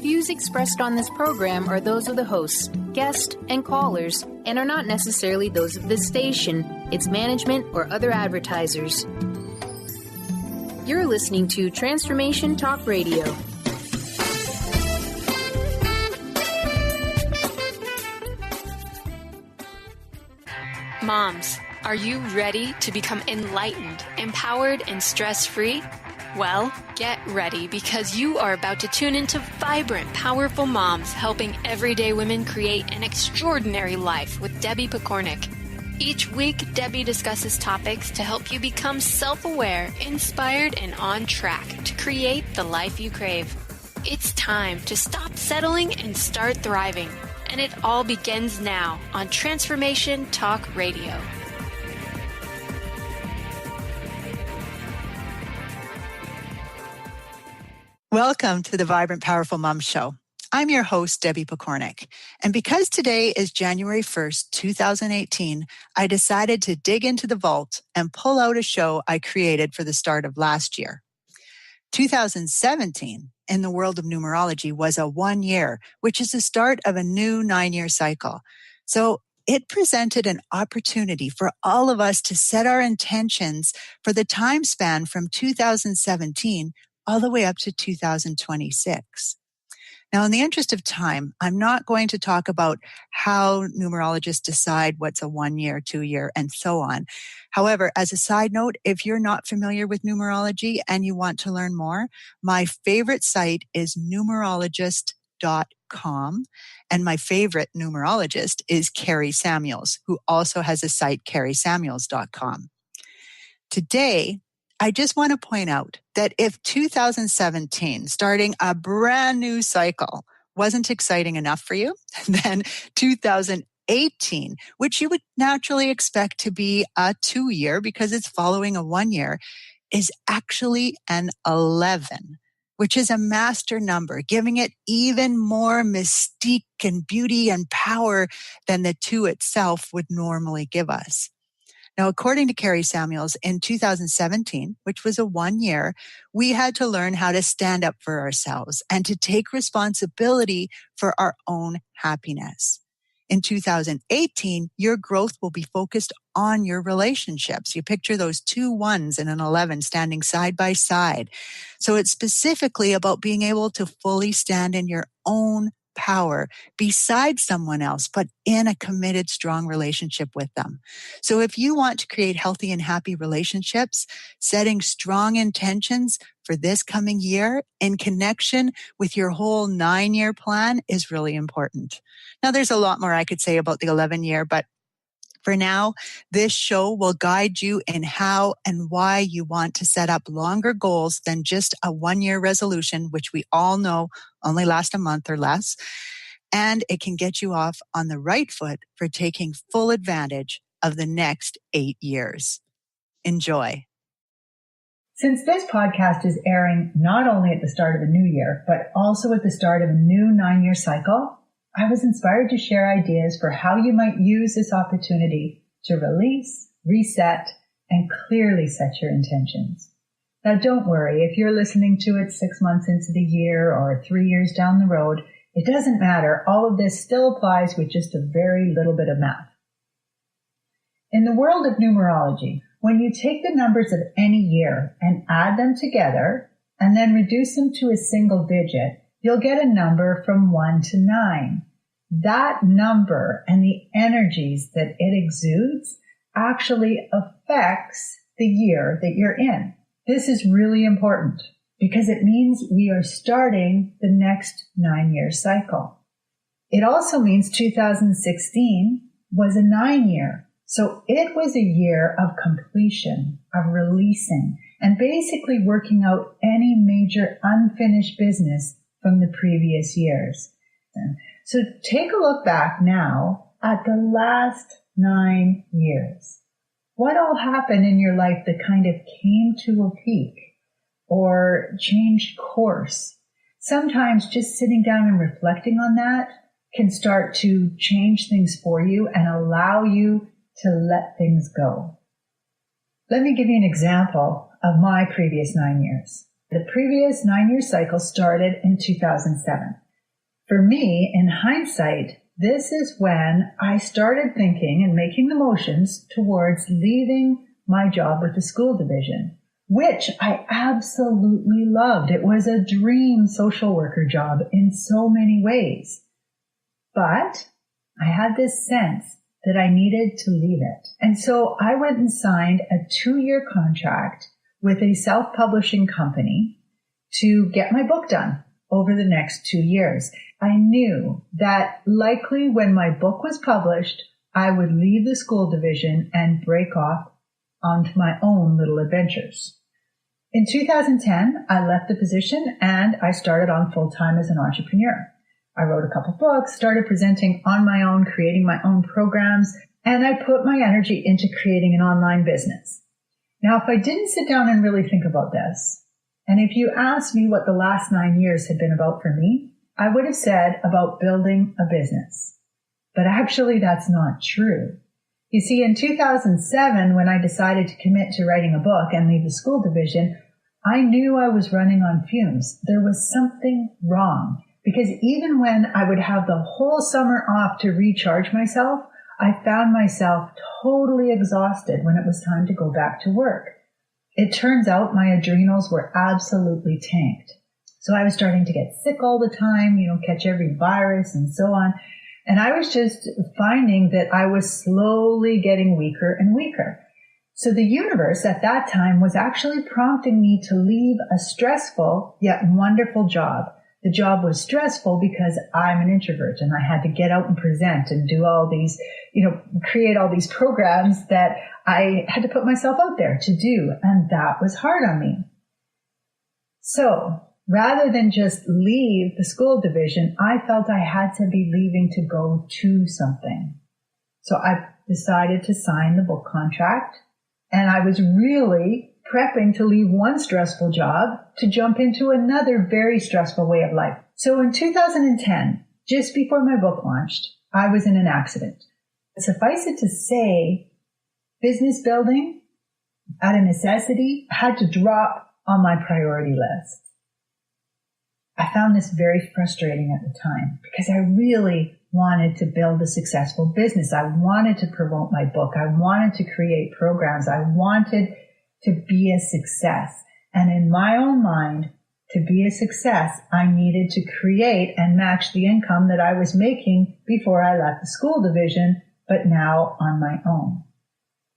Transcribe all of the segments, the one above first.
Views expressed on this program are those of the hosts, guests, and callers, and are not necessarily those of this station, its management, or other advertisers. You're listening to Transformation Talk Radio. Moms, are you ready to become enlightened, empowered, and stress-free? Well, get ready because you are about to tune into vibrant, powerful moms helping everyday women create an extraordinary life with Debbie Pokornik. Each week, Debbie discusses topics to help you become self-aware, inspired, and on track to create the life you crave. It's time to stop settling and start thriving. And it all begins now on Transformation Talk Radio. Welcome to the Vibrant Powerful Mom Show. I'm your host, Debbie Pokornik. And because today is January 1st, 2018, I decided to dig into the vault and pull out a show I created for the start of last year. 2017 in the world of numerology was a 1 year, which is the start of a new 9-year cycle. So it presented an opportunity for all of us to set our intentions for the time span from 2017 all the way up to 2026. Now, in the interest of time, I'm not going to talk about how numerologists decide what's a 1 year, 2 year, and so on. However, as a side note, if you're not familiar with numerology and you want to learn more, my favorite site is numerologist.com. And my favorite numerologist is Carrie Samuels, who also has a site, carriesamuels.com. Today, I just want to point out that if 2017, starting a brand new cycle, wasn't exciting enough for you, then 2018, which you would naturally expect to be a 2 year because it's following a 1 year, is actually an 11, which is a master number, giving it even more mystique and beauty and power than the 2 itself would normally give us. Now, according to Carrie Samuels, in 2017, which was a 1 year, we had to learn how to stand up for ourselves and to take responsibility for our own happiness. In 2018, your growth will be focused on your relationships. You picture those 2 1s and an 11 standing side by side. So it's specifically about being able to fully stand in your own power beside someone else, but in a committed, strong relationship with them. So if you want to create healthy and happy relationships, setting strong intentions for this coming year in connection with your whole 9-year plan is really important. Now, there's a lot more I could say about the 11 year, but for now, this show will guide you in how and why you want to set up longer goals than just a 1 year resolution, which we all know only lasts a month or less. And it can get you off on the right foot for taking full advantage of the next 8 years. Enjoy. Since this podcast is airing not only at the start of a new year, but also at the start of a new 9-year cycle, I was inspired to share ideas for how you might use this opportunity to release, reset, and clearly set your intentions. Now, don't worry, if you're listening to it 6 months into the year or 3 years down the road, it doesn't matter. All of this still applies with just a very little bit of math. In the world of numerology, when you take the numbers of any year and add them together and then reduce them to a single digit, you'll get a number from 1 to 9. That number and the energies that it exudes actually affects the year that you're in. This is really important because it means we are starting the next 9-year cycle. It also means 2016 was a 9-year. So it was a year of completion, of releasing, and basically working out any major unfinished business from the previous years. So take a look back now at the last 9 years. What all happened in your life that kind of came to a peak or changed course? Sometimes just sitting down and reflecting on that can start to change things for you and allow you to let things go. Let me give you an example of my previous 9 years. The previous 9-year cycle started in 2007. For me, in hindsight, this is when I started thinking and making the motions towards leaving my job with the school division, which I absolutely loved. It was a dream social worker job in so many ways. But I had this sense that I needed to leave it. And so I went and signed a 2-year contract with a self-publishing company to get my book done over the next 2 years. I knew that likely when my book was published, I would leave the school division and break off onto my own little adventures. In 2010, I left the position and I started on full-time as an entrepreneur. I wrote a couple books, started presenting on my own, creating my own programs, and I put my energy into creating an online business. Now, if I didn't sit down and really think about this, and if you asked me what the last 9 years had been about for me, I would have said about building a business. But actually, that's not true. You see, in 2007, when I decided to commit to writing a book and leave the school division, I knew I was running on fumes. There was something wrong. Because even when I would have the whole summer off to recharge myself, I found myself totally exhausted when it was time to go back to work. It turns out my adrenals were absolutely tanked. So I was starting to get sick all the time, catch every virus and so on. And I was just finding that I was slowly getting weaker and weaker. So the universe at that time was actually prompting me to leave a stressful yet wonderful job. The job was stressful because I'm an introvert and I had to get out and present and do all these, create all these programs that I had to put myself out there to do. And that was hard on me. So rather than just leave the school division, I felt I had to be leaving to go to something. So I decided to sign the book contract, and I was really prepping to leave one stressful job to jump into another very stressful way of life. So in 2010, just before my book launched, I was in an accident. Suffice it to say, business building, out of necessity, had to drop on my priority list. I found this very frustrating at the time because I really wanted to build a successful business. I wanted to promote my book. I wanted to create programs. I wanted to be a success. And in my own mind, to be a success, I needed to create and match the income that I was making before I left the school division, but now on my own.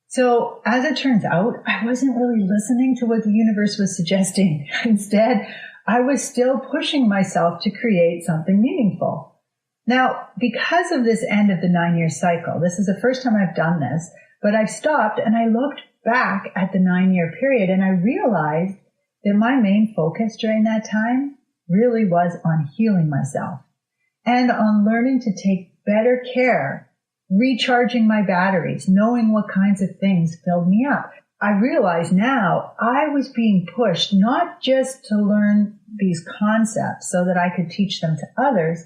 So as it turns out, I wasn't really listening to what the universe was suggesting. Instead, I was still pushing myself to create something meaningful. Now, because of this end of the 9-year cycle, this is the first time I've done this, but I've stopped and I looked back at the 9-year period and I realized that my main focus during that time really was on healing myself and on learning to take better care, recharging my batteries, knowing what kinds of things filled me up. I realize now I was being pushed not just to learn these concepts so that I could teach them to others,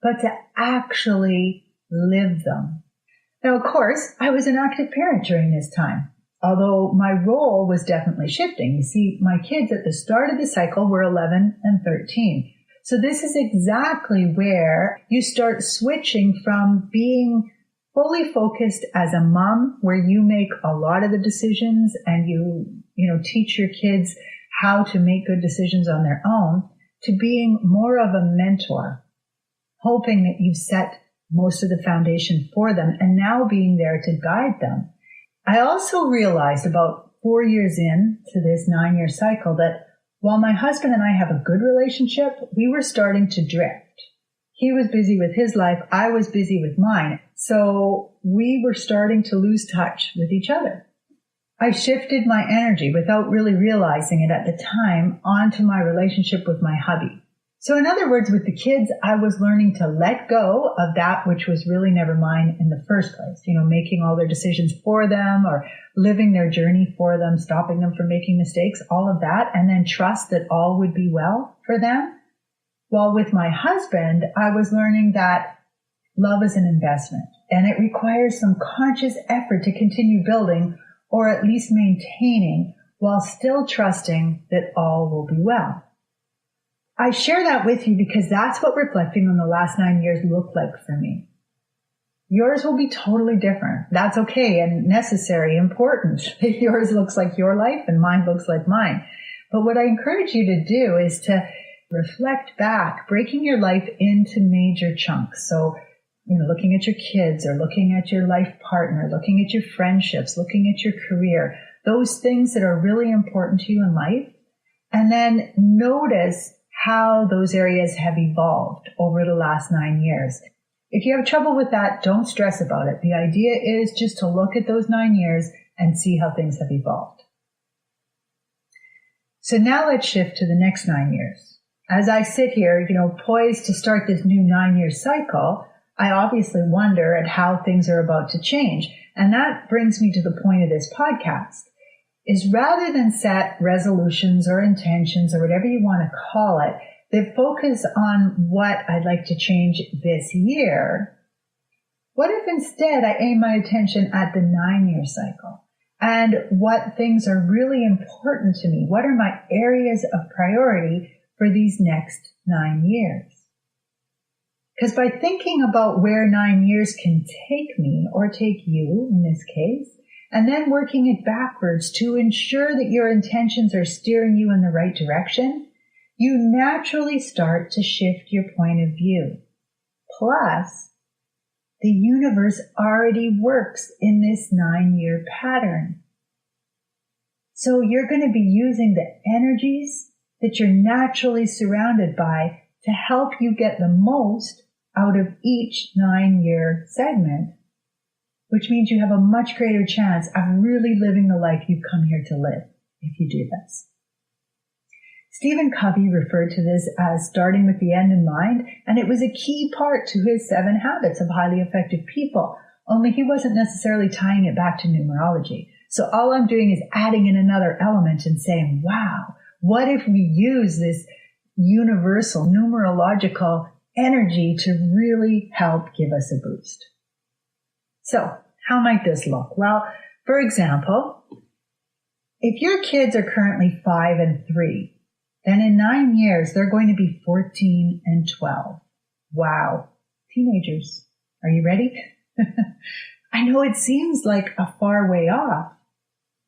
but to actually live them. Now, of course, I was an active parent during this time, although my role was definitely shifting. You see, my kids at the start of the cycle were 11 and 13. So this is exactly where you start switching from being fully focused as a mom, where you make a lot of the decisions and you teach your kids how to make good decisions on their own, to being more of a mentor, hoping that you've set most of the foundation for them and now being there to guide them. I also realized about 4 years into this 9-year cycle that while my husband and I have a good relationship, we were starting to drift. He was busy with his life. I was busy with mine. So we were starting to lose touch with each other. I shifted my energy without really realizing it at the time onto my relationship with my hubby. So in other words, with the kids, I was learning to let go of that which was really never mine in the first place. Making all their decisions for them or living their journey for them, stopping them from making mistakes, all of that, and then trust that all would be well for them. While with my husband, I was learning that love is an investment and it requires some conscious effort to continue building or at least maintaining while still trusting that all will be well. I share that with you because that's what reflecting on the last 9 years looked like for me. Yours will be totally different. That's okay and necessary, important. Yours looks like your life and mine looks like mine. But what I encourage you to do is to reflect back, breaking your life into major chunks. So, looking at your kids or looking at your life partner, looking at your friendships, looking at your career, those things that are really important to you in life. And then notice how those areas have evolved over the last 9 years. If you have trouble with that, don't stress about it. The idea is just to look at those 9 years and see how things have evolved. So now let's shift to the next 9 years. As I sit here, poised to start this new 9-year cycle, I obviously wonder at how things are about to change. And that brings me to the point of this podcast, is rather than set resolutions or intentions or whatever you want to call it, that focus on what I'd like to change this year, what if instead I aim my attention at the 9-year cycle and what things are really important to me? What are my areas of priority for these next 9 years? Because by thinking about where 9 years can take me or take you in this case, and then working it backwards to ensure that your intentions are steering you in the right direction, you naturally start to shift your point of view. Plus, the universe already works in this 9-year pattern. So you're going to be using the energies that you're naturally surrounded by to help you get the most out of each 9-year segment, which means you have a much greater chance of really living the life you've come here to live if you do this. Stephen Covey referred to this as starting with the end in mind, and it was a key part to his 7 habits of highly effective people, only he wasn't necessarily tying it back to numerology. So all I'm doing is adding in another element and saying, wow, what if we use this universal numerological energy to really help give us a boost? So how might this look? Well, for example, if your kids are currently 5 and 3, then in 9 years, they're going to be 14 and 12. Wow. Teenagers. Are you ready? I know it seems like a far way off.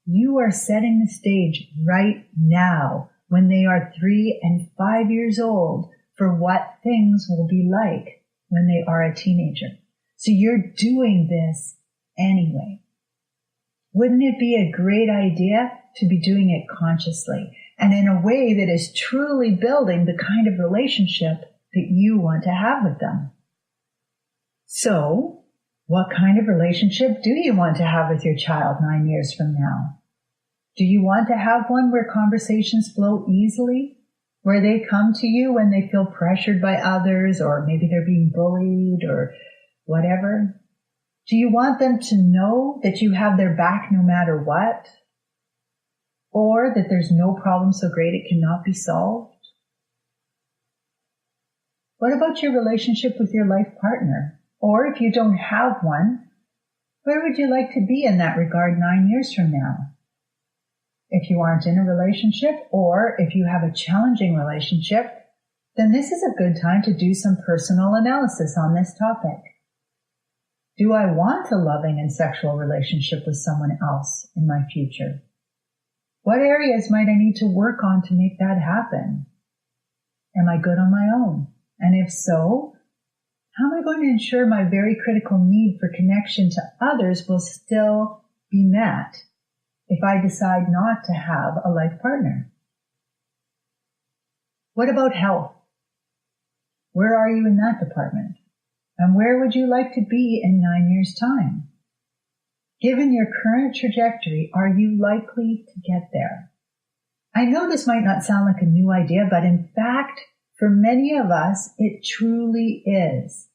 You are setting the stage right now when they are 3 and 5 years old for what things will be like when they are a teenager. So you're doing this anyway. Wouldn't it be a great idea to be doing it consciously and in a way that is truly building the kind of relationship that you want to have with them? So, what kind of relationship do you want to have with your child 9 years from now? Do you want to have one where conversations flow easily, where they come to you when they feel pressured by others, or maybe they're being bullied or whatever? Do you want them to know that you have their back no matter what? Or that there's no problem so great it cannot be solved? What about your relationship with your life partner? Or if you don't have one, where would you like to be in that regard 9 years from now? If you aren't in a relationship, or if you have a challenging relationship, then this is a good time to do some personal analysis on this topic. Do I want a loving and sexual relationship with someone else in my future? What areas might I need to work on to make that happen? Am I good on my own? And if so, how am I going to ensure my very critical need for connection to others will still be met if I decide not to have a life partner? What about health? Where are you in that department? And where would you like to be in 9 years' time? Given your current trajectory, are you likely to get there? I know this might not sound like a new idea, but in fact, for many of us, it truly is.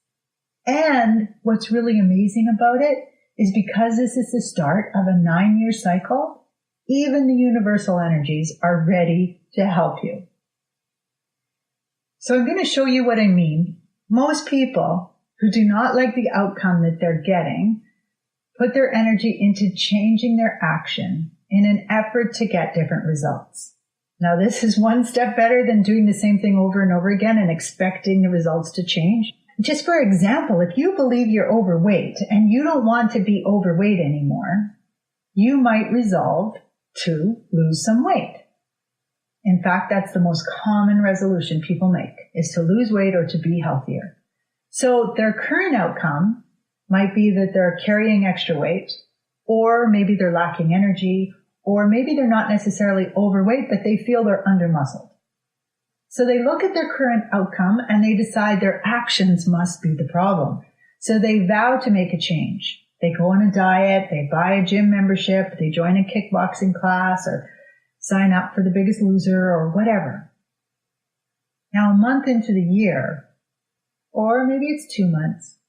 And what's really amazing about it is because this is the start of a 9-year cycle, even the universal energies are ready to help you. So I'm going to show you what I mean. Most people who do not like the outcome that they're getting put their energy into changing their action in an effort to get different results. Now, this is one step better than doing the same thing over and over again and expecting the results to change. Just for example, if you believe you're overweight and you don't want to be overweight anymore, you might resolve to lose some weight. In fact, that's the most common resolution people make, is to lose weight or to be healthier. So their current outcome might be that they're carrying extra weight, or maybe they're lacking energy, or maybe they're not necessarily overweight, but they feel they're under-muscled. So they look at their current outcome and they decide their actions must be the problem. So they vow to make a change. They go on a diet, they buy a gym membership, they join a kickboxing class, or sign up for The Biggest Loser, or whatever. Now, a month into the year, or maybe it's 2 months,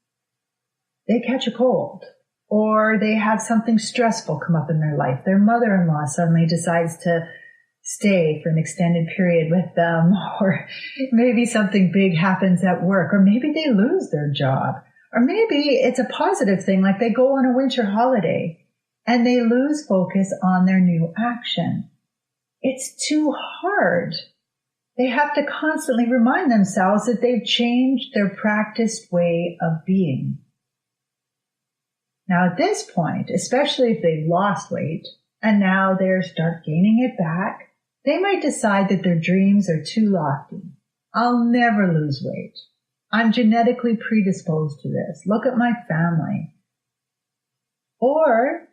they catch a cold, or they have something stressful come up in their life. Their mother-in-law suddenly decides to stay for an extended period with them, or maybe something big happens at work, or maybe they lose their job, or maybe it's a positive thing, like they go on a winter holiday and they lose focus on their new action. It's too hard. They have to constantly remind themselves that they've changed their practiced way of being. Now, at this point, especially if they've lost weight and now they start gaining it back, they might decide that their dreams are too lofty. I'll never lose weight. I'm genetically predisposed to this. Look at my family. Or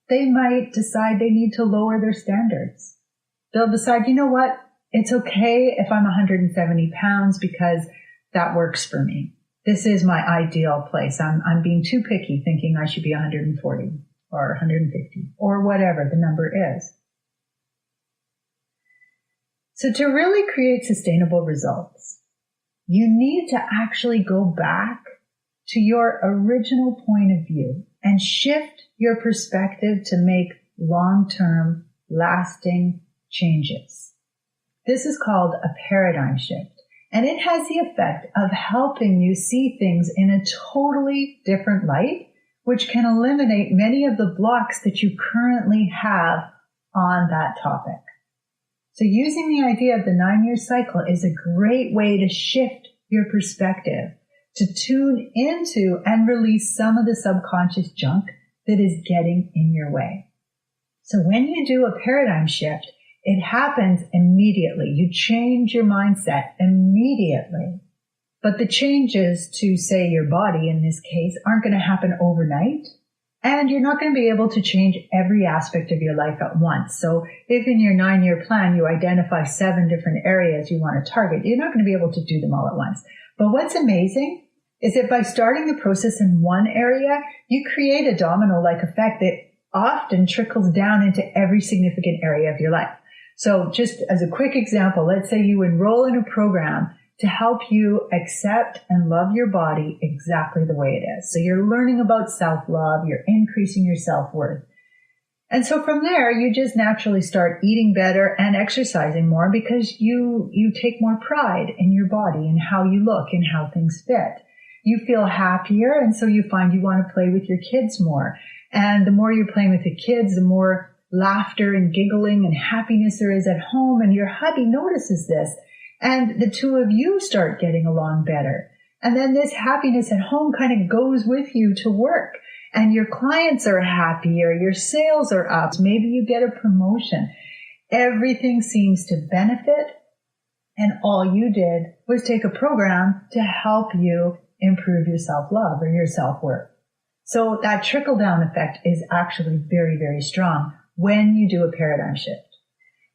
they might decide they need to lower their standards. They'll decide, you know what? It's okay if I'm 170 pounds because that works for me. This is my ideal place. I'm being too picky thinking I should be 140 or 150 or whatever the number is. So to really create sustainable results, you need to actually go back to your original point of view and shift your perspective to make long-term, lasting changes. This is called a paradigm shift, and it has the effect of helping you see things in a totally different light, which can eliminate many of the blocks that you currently have on that topic. So using the idea of the 9-year cycle is a great way to shift your perspective, to tune into and release some of the subconscious junk that is getting in your way. So when you do a paradigm shift, it happens immediately. You change your mindset immediately. But the changes to, say, your body in this case aren't going to happen overnight. And you're not going to be able to change every aspect of your life at once. So if in your 9-year plan you identify 7 different areas you want to target, you're not going to be able to do them all at once. But what's amazing is that by starting the process in one area, you create a domino-like effect that often trickles down into every significant area of your life. So just as a quick example, let's say you enroll in a program to help you accept and love your body exactly the way it is. So you're learning about self-love, you're increasing your self-worth. And so from there, you just naturally start eating better and exercising more because you take more pride in your body and how you look and how things fit. You feel happier, and so you find you want to play with your kids more. And the more you're playing with the kids, the more laughter and giggling and happiness there is at home, and your hubby notices this. And the two of you start getting along better. And then this happiness at home kind of goes with you to work. And your clients are happier, your sales are up, maybe you get a promotion. Everything seems to benefit, and all you did was take a program to help you improve your self-love or your self-worth. So that trickle-down effect is actually very, very strong when you do a paradigm shift.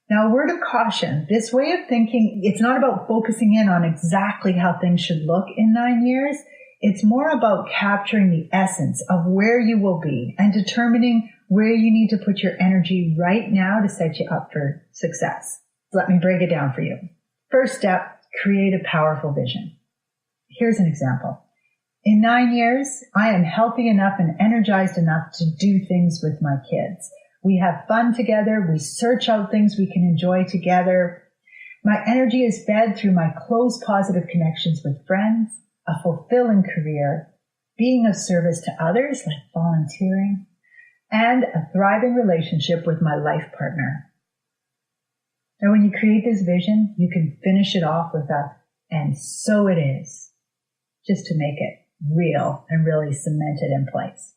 Now, a word of caution, this way of thinking, it's not about focusing in on exactly how things should look in 9 years. It's more about capturing the essence of where you will be and determining where you need to put your energy right now to set you up for success. Let me break it down for you. First step, create a powerful vision. Here's an example. In 9 years, I am healthy enough and energized enough to do things with my kids. We have fun together. We search out things we can enjoy together. My energy is fed through my close positive connections with friends, a fulfilling career, being of service to others like volunteering, and a thriving relationship with my life partner. Now, when you create this vision, you can finish it off with and so it is, just to make it real and really cement it in place.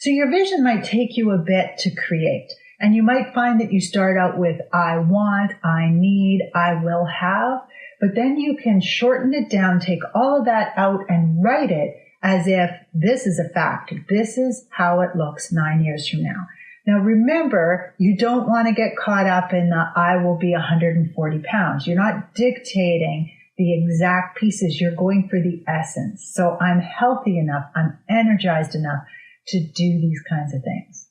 So your vision might take you a bit to create, and you might find that you start out with I want, I need, I will have, but then you can shorten it down, take all of that out and write it as if this is a fact. This is how it looks 9 years from now. Now remember, you don't want to get caught up in the I will be 140 pounds. You're not dictating the exact pieces. You're going for the essence. So I'm healthy enough, I'm energized enough to do these kinds of things.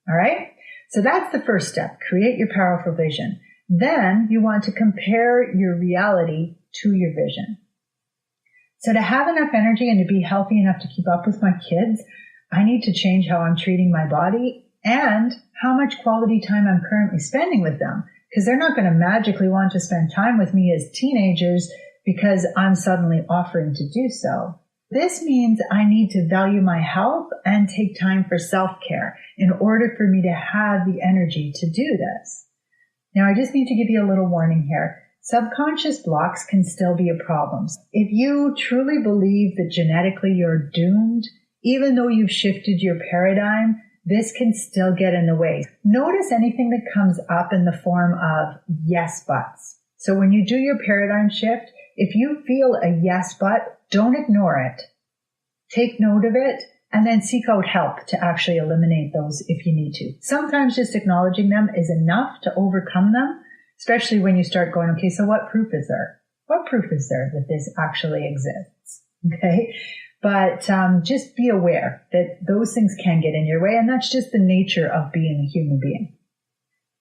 All right? So that's the first step. Create your powerful vision. Then you want to compare your reality to your vision. So to have enough energy and to be healthy enough to keep up with my kids, I need to change how I'm treating my body and how much quality time I'm currently spending with them, because they're not going to magically want to spend time with me as teenagers because I'm suddenly offering to do so. This means I need to value my health and take time for self-care in order for me to have the energy to do this. Now, I just need to give you a little warning here. Subconscious blocks can still be a problem. If you truly believe that genetically you're doomed, even though you've shifted your paradigm, this can still get in the way. Notice anything that comes up in the form of yes buts. So when you do your paradigm shift, if you feel a yes but, don't ignore it. Take note of it and then seek out help to actually eliminate those if you need to. Sometimes just acknowledging them is enough to overcome them, especially when you start going, okay, so what proof is there? What proof is there that this actually exists? Okay. But just be aware that those things can get in your way, and that's just the nature of being a human being.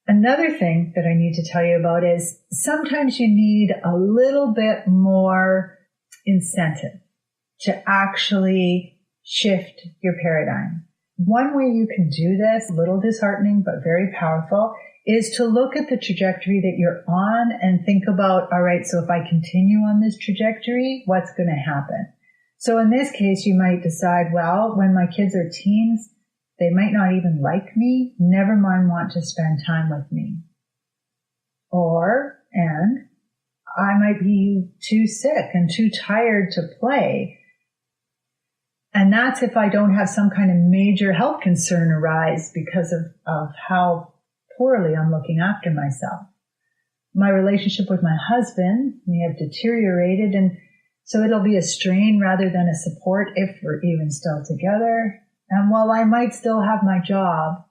Another thing that I need to tell you about is sometimes you need a little bit more incentive to actually shift your paradigm. One way you can do this, a little disheartening but very powerful, is to look at the trajectory that you're on and think about, all right, so if I continue on this trajectory, what's going to happen? So in this case, you might decide, well, when my kids are teens, they might not even like me, never mind want to spend time with me. And I might be too sick and too tired to play. And that's if I don't have some kind of major health concern arise because of how poorly I'm looking after myself. My relationship with my husband may have deteriorated, and so it'll be a strain rather than a support if we're even still together. And while I might still have my job,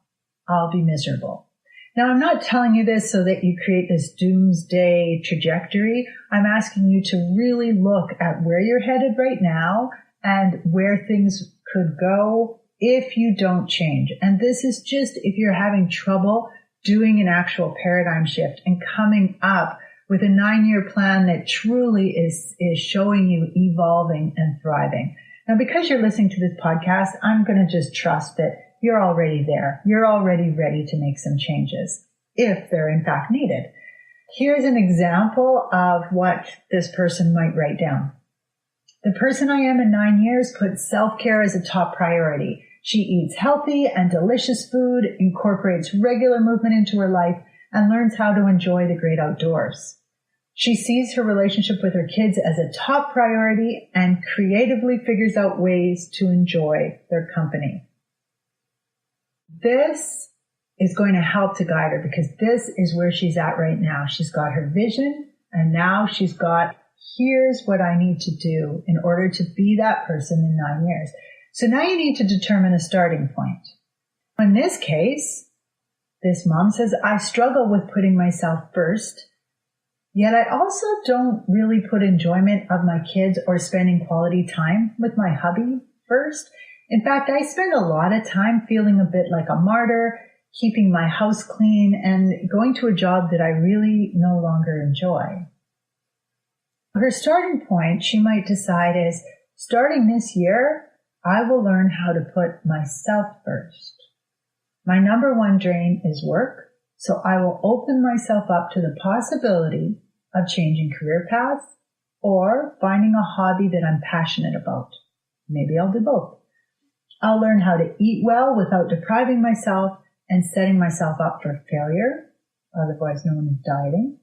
I'll be miserable. Now, I'm not telling you this so that you create this doomsday trajectory. I'm asking you to really look at where you're headed right now and where things could go if you don't change. And this is just if you're having trouble doing an actual paradigm shift and coming up with a 9-year plan that truly is showing you evolving and thriving. Now, because you're listening to this podcast, I'm going to just trust that you're already there. You're already ready to make some changes if they're in fact needed. Here's an example of what this person might write down. The person I am in 9 years puts self-care as a top priority. She eats healthy and delicious food, incorporates regular movement into her life, and learns how to enjoy the great outdoors. She sees her relationship with her kids as a top priority and creatively figures out ways to enjoy their company. This is going to help to guide her because this is where she's at right now. She's got her vision, and now she's got, here's what I need to do in order to be that person in 9 years. So now you need to determine a starting point. In this case, this mom says, I struggle with putting myself first, yet I also don't really put enjoyment of my kids or spending quality time with my hubby first. In fact, I spend a lot of time feeling a bit like a martyr, keeping my house clean and going to a job that I really no longer enjoy. Her starting point, she might decide, is starting this year, I will learn how to put myself first. My number one drain is work, so I will open myself up to the possibility of changing career paths or finding a hobby that I'm passionate about. Maybe I'll do both. I'll learn how to eat well without depriving myself and setting myself up for failure, otherwise known as dieting.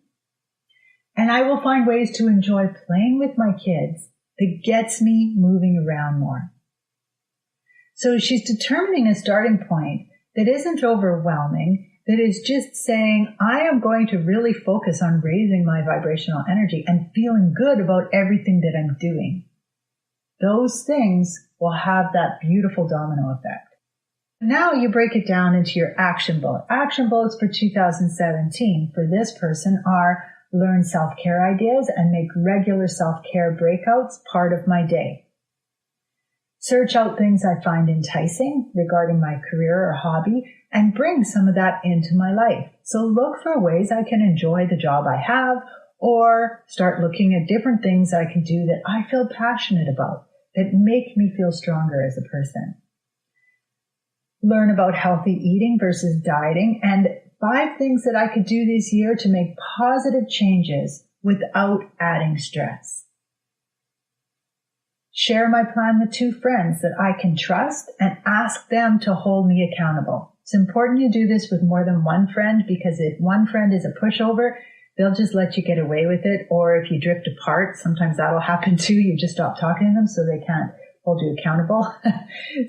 And I will find ways to enjoy playing with my kids that gets me moving around more. So she's determining a starting point that isn't overwhelming, that is just saying, I am going to really focus on raising my vibrational energy and feeling good about everything that I'm doing. Those things will have that beautiful domino effect. Now you break it down into your action bullet. Action bullets for 2017 for this person are learn self-care ideas and make regular self-care breakouts part of my day. Search out things I find enticing regarding my career or hobby and bring some of that into my life. So look for ways I can enjoy the job I have or start looking at different things I can do that I feel passionate about, that make me feel stronger as a person. Learn about healthy eating versus dieting and 5 things that I could do this year to make positive changes without adding stress. Share my plan with 2 friends that I can trust and ask them to hold me accountable. It's important you do this with more than one friend because if one friend is a pushover, they'll just let you get away with it. Or if you drift apart, sometimes that'll happen too. You just stop talking to them so they can't hold you accountable.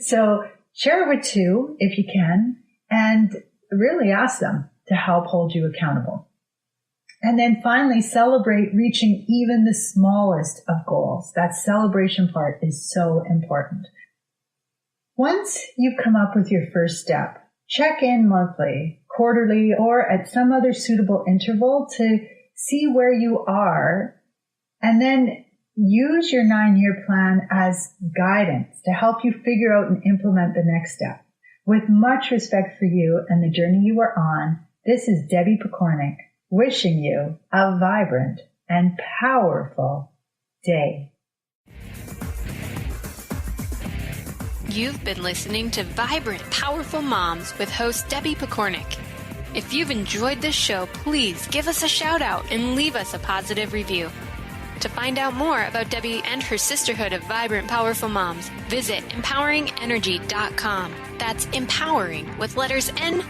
So share it with 2 if you can and really ask them to help hold you accountable. And then finally, celebrate reaching even the smallest of goals. That celebration part is so important. Once you've come up with your first step, check in monthly, quarterly, or at some other suitable interval to see where you are, and then use your 9-year plan as guidance to help you figure out and implement the next step. With much respect for you and the journey you are on, this is Debbie Pokornik, wishing you a vibrant and powerful day. You've been listening to Vibrant, Powerful Moms with host Debbie Pokornik. If you've enjoyed this show, please give us a shout out and leave us a positive review. To find out more about Debbie and her sisterhood of Vibrant, Powerful Moms, visit empoweringenergy.com. That's empowering with letters NRG.com.